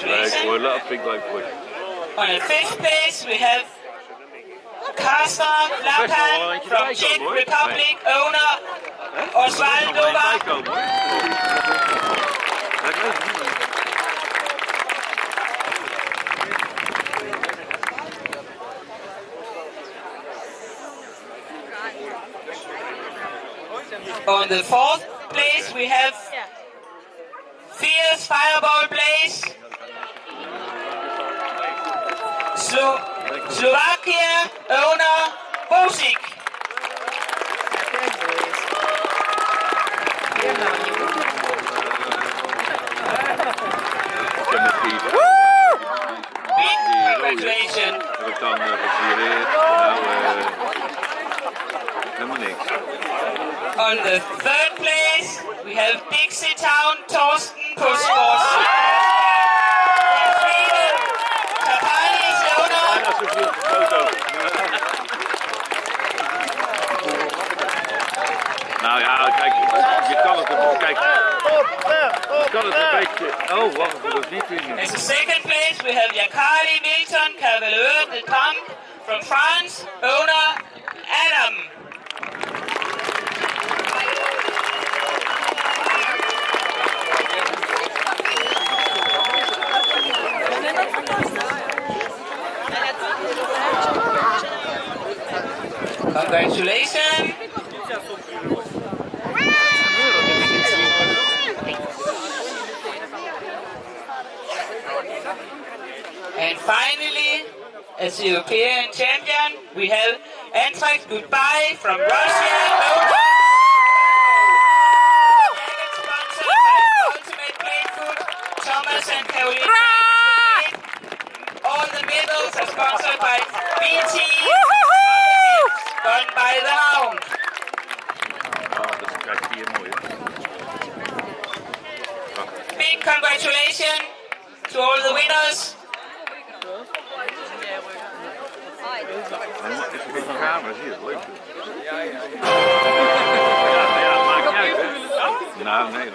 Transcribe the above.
Congratulations. Dat vind ik leuk voor je. On the 5th place, we have Kasper Lapan from Czech Republic, owner Osvaldo. On the 4th place, we have Fierce Fireball Blaze, Slovakia, owner Bosik. Big congratulations. Heb ik dan gevireerd. Nou, helemaal niks. On the 3rd place, we have Dixie Town Torsten Puskors. From Sweden, Tapani is the owner. Bijna zo goed foto. Nou ja, kijk, je kan het een kijk. Je kan het een beetje. Oh, wacht, dat is niet weer. As the 2nd place, we have Yakari Milton Cavalier de Trump from France, owner Adam. Congratulations. And finally, as European champion, we have Antrax Goodbye from Russia. Sponsored by Ultimate Plate Food, Thomas and Caroline. All the medals are sponsored by BT. Done by the Hound. Big congratulations to all the winners. Camera, zie je, leuk. Ja, maakt niet uit, hè? Nou, nee.